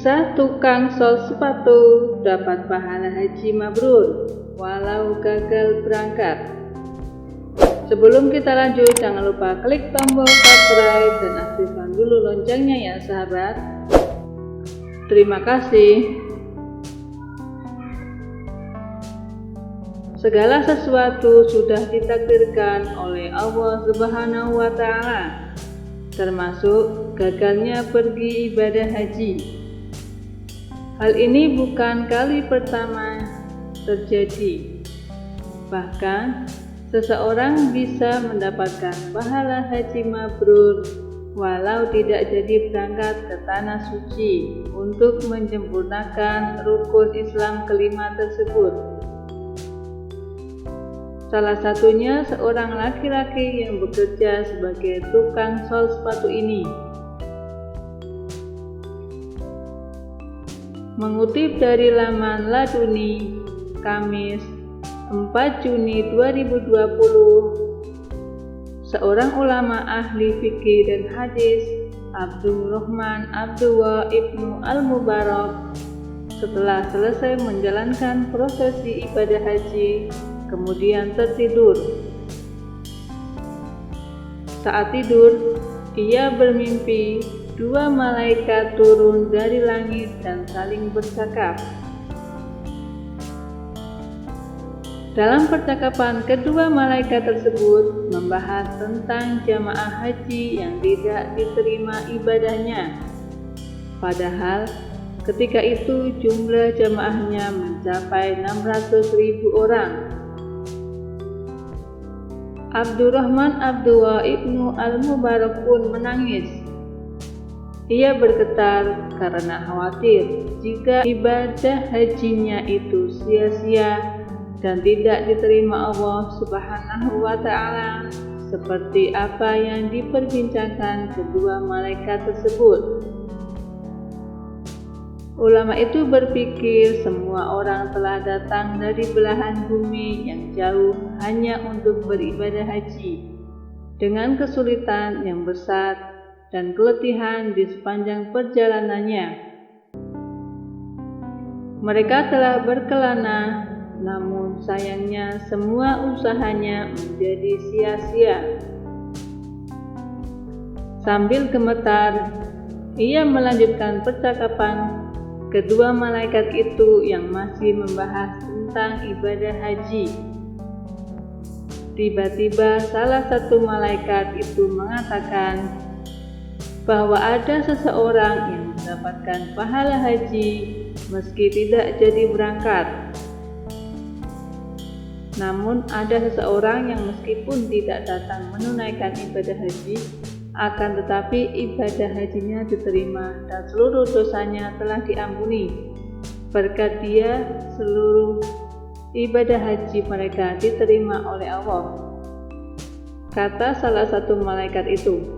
Kisah tukang sol sepatu dapat pahala haji mabrur walau gagal berangkat. Sebelum kita lanjut, jangan lupa klik tombol subscribe dan aktifkan dulu loncengnya ya sahabat. Terima kasih. Segala sesuatu sudah ditakdirkan oleh Allah Subhanahu wa Ta'ala, termasuk gagalnya pergi ibadah haji. Hal ini bukan kali pertama terjadi. Bahkan seseorang bisa mendapatkan pahala haji mabrur walau tidak jadi berangkat ke tanah suci untuk menyempurnakan rukun Islam kelima tersebut. Salah satunya seorang laki-laki yang bekerja sebagai tukang sol sepatu ini. Mengutip dari laman Laduni, Kamis 4 Juni 2020, seorang ulama ahli fikih dan hadis, Abdurrahman Abdullah Ibnu Al-Mubarak, setelah selesai menjalankan prosesi ibadah haji, kemudian tertidur. Saat tidur, ia bermimpi dua malaikat turun dari langit dan saling bercakap. Dalam percakapan, kedua malaikat tersebut membahas tentang jamaah haji yang tidak diterima ibadahnya. Padahal ketika itu jumlah jamaahnya mencapai 600.000 orang. Abdurrahman Abdullah Ibnu Al-Mubarak pun menangis. Ia bergetar karena khawatir jika ibadah hajinya itu sia-sia dan tidak diterima Allah Subhanahu wa Ta'ala seperti apa yang diperbincangkan kedua malaikat tersebut. Ulama itu berpikir semua orang telah datang dari belahan bumi yang jauh hanya untuk beribadah haji, dengan kesulitan yang besar dan keletihan di sepanjang perjalanannya. Mereka telah berkelana, namun sayangnya semua usahanya menjadi sia-sia. Sambil gemetar, ia melanjutkan percakapan kedua malaikat itu yang masih membahas tentang ibadah haji. Tiba-tiba salah satu malaikat itu mengatakan bahwa ada seseorang yang mendapatkan pahala haji meski tidak jadi berangkat. Namun ada seseorang yang meskipun tidak datang menunaikan ibadah haji, akan tetapi ibadah hajinya diterima dan seluruh dosanya telah diampuni. Berkat dia, seluruh ibadah haji mereka diterima oleh Allah, kata salah satu malaikat itu.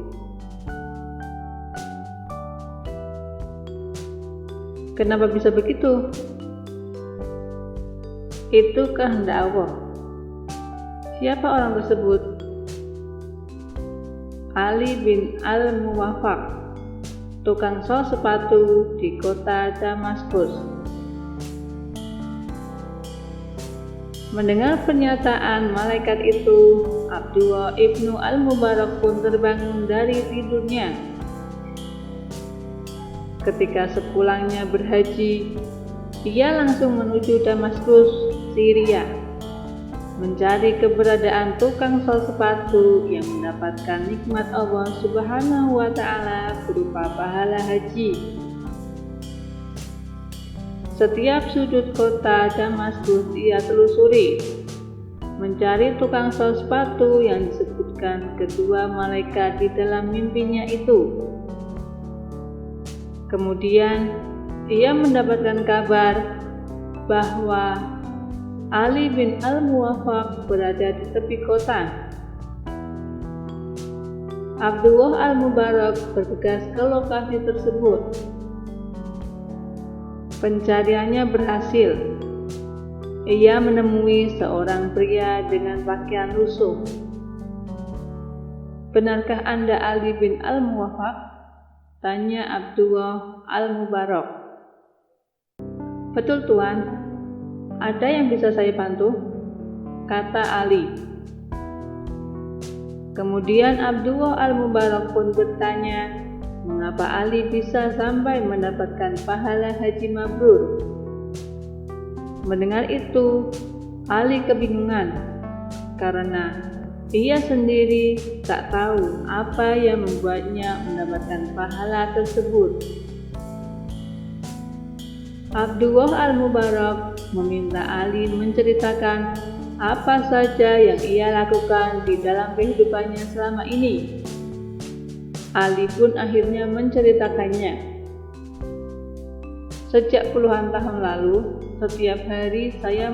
Kenapa bisa begitu? Itu kehendak Allah. Siapa orang tersebut? Ali bin Al-Muwafaq, tukang sol sepatu di kota Damaskus. Mendengar pernyataan malaikat itu, Abdullah Ibnu Al-Mubarak pun terbangun dari tidurnya. Ketika sepulangnya berhaji, ia langsung menuju Damaskus, Syria, mencari keberadaan tukang sol sepatu yang mendapatkan nikmat Allah Subhanahu wa Ta'ala berupa pahala haji. Setiap sudut kota Damaskus ia telusuri, mencari tukang sol sepatu yang disebutkan kedua malaikat di dalam mimpinya itu. Kemudian ia mendapatkan kabar bahwa Ali bin Al-Muwafaq berada di tepi kota. Abdullah Al-Mubarak bergegas ke lokasi tersebut. Pencariannya berhasil. Ia menemui seorang pria dengan pakaian lusuh. "Benarkah Anda Ali bin Al-Muwafaq?" tanya Abdullah Al-Mubarak. "Betul Tuan, ada yang bisa saya bantu?" kata Ali. Kemudian Abdullah Al-Mubarak pun bertanya, mengapa Ali bisa sampai mendapatkan pahala haji mabrur. Mendengar itu, Ali kebingungan karena ia sendiri tak tahu apa yang membuatnya mendapatkan pahala tersebut. Abdullah Al-Mubarak meminta Ali menceritakan apa saja yang ia lakukan di dalam kehidupannya selama ini. Ali pun akhirnya menceritakannya. "Sejak puluhan tahun lalu, setiap hari saya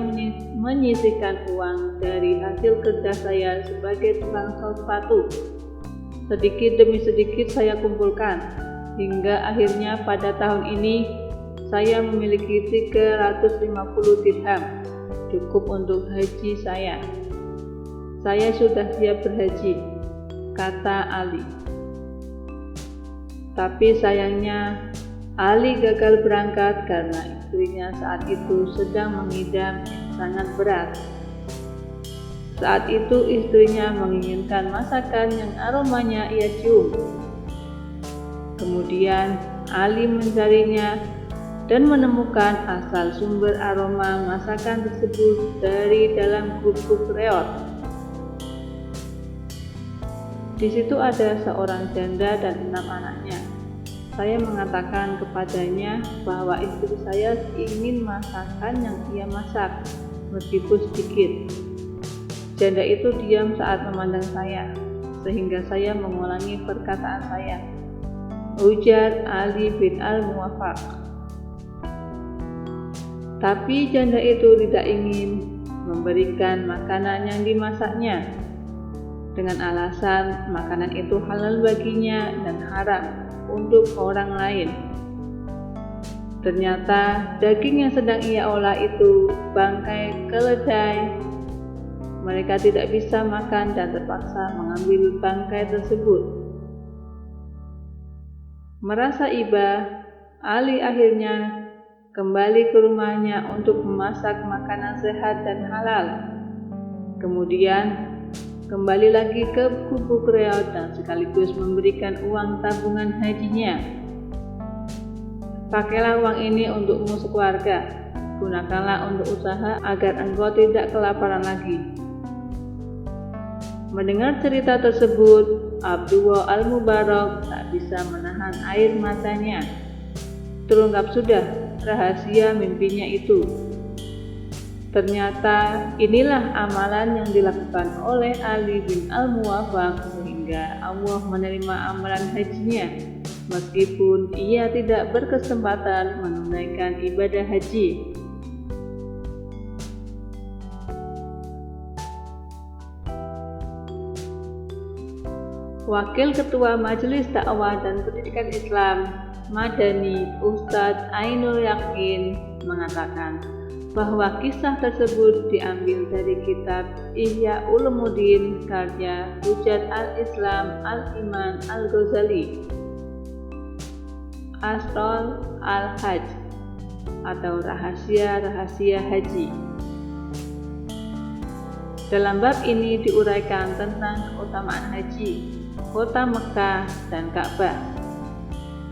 menyisihkan uang dari hasil kerja saya sebagai tukang sepatu. Sedikit demi sedikit saya kumpulkan, hingga akhirnya pada tahun ini saya memiliki 350 dirham, cukup untuk haji saya. Saya sudah siap berhaji," kata Ali. Tapi sayangnya Ali gagal berangkat karena istrinya saat itu sedang mengidam yang sangat berat. Saat itu istrinya menginginkan masakan yang aromanya ia cium. Kemudian Ali mencarinya dan menemukan asal sumber aroma masakan tersebut dari dalam gubuk reot. Di situ ada seorang janda dan 6 anaknya. Saya mengatakan kepadanya bahwa istri saya ingin masakan yang ia masak, meskipun sedikit. Janda itu diam saat memandang saya, sehingga saya mengulangi perkataan saya, ujar Ali bin Al-Muwaffaq. Tapi janda itu tidak ingin memberikan makanan yang dimasaknya, dengan alasan makanan itu halal baginya dan haram untuk orang lain. Ternyata daging yang sedang ia olah itu bangkai keledai. Mereka tidak bisa makan dan terpaksa mengambil bangkai tersebut. Merasa iba, Ali akhirnya kembali ke rumahnya untuk memasak makanan sehat dan halal. Kemudian kembali lagi ke gubuk reot dan sekaligus memberikan uang tabungan hajinya. "Pakailah uang ini untukmu sekeluarga. Gunakanlah untuk usaha agar engkau tidak kelaparan lagi." Mendengar cerita tersebut, Abdullah Al-Mubarak tak bisa menahan air matanya. Terungkap sudah rahasia mimpinya itu. Ternyata inilah amalan yang dilakukan oleh Ali bin Al-Muwaffaq sehingga Allah menerima amalan hajinya, meskipun ia tidak berkesempatan menunaikan ibadah haji. Wakil Ketua Majelis Dakwah dan Pendidikan Islam Madani, Ustadz Ainul Yakin, mengatakan bahwa kisah tersebut diambil dari kitab Ihya Ulumuddin karya Hujjat al-Islam Al-Iman Al-Ghazali, Asrar al-Hajj atau Rahasia-Rahasia Haji. Dalam bab ini diuraikan tentang keutamaan haji, kota Mekah dan Ka'bah,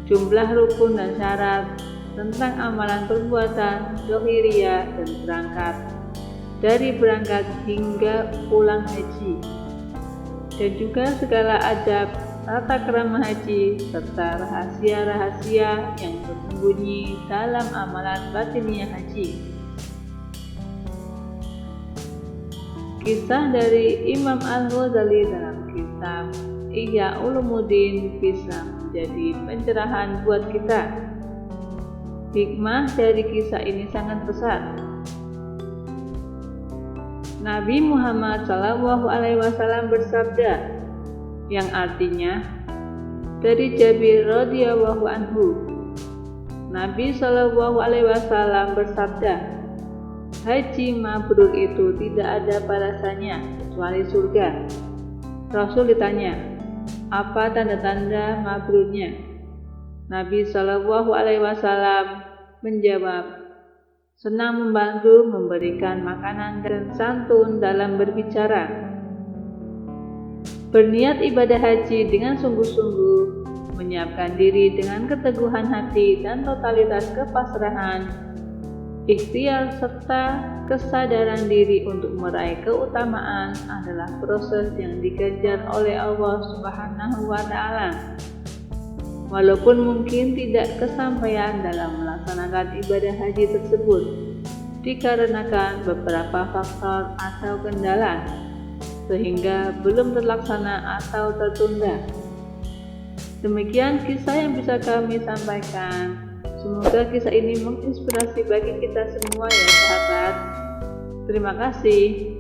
jumlah rukun dan syarat, tentang amalan perbuatan zahiriyah dan berangkat, dari berangkat hingga pulang haji, dan juga segala adab tata krama haji serta rahasia-rahasia yang tersembunyi dalam amalan batiniyah haji. Kisah dari Imam Al-Ghazali dalam kitab Ihya Ulumuddin bisa menjadi pencerahan buat kita. Hikmah dari kisah ini sangat besar. Nabi Muhammad SAW bersabda, yang artinya dari Jabir radhiyallahu anhu, Nabi SAW bersabda, haji mabrur itu tidak ada balasannya kecuali surga. Rasul ditanya, apa tanda-tanda mabrurnya? Nabi SAW menjawab, senang membantu, memberikan makanan dan santun dalam berbicara. Berniat ibadah haji dengan sungguh-sungguh, menyiapkan diri dengan keteguhan hati dan totalitas kepasrahan, ikhtiar serta kesadaran diri untuk meraih keutamaan adalah proses yang dikejar oleh Allah Subhanahu wa Ta'ala. Walaupun mungkin tidak kesampaian dalam melaksanakan ibadah haji tersebut, dikarenakan beberapa faktor atau kendala, sehingga belum terlaksana atau tertunda. Demikian kisah yang bisa kami sampaikan. Semoga kisah ini menginspirasi bagi kita semua ya sahabat. Terima kasih.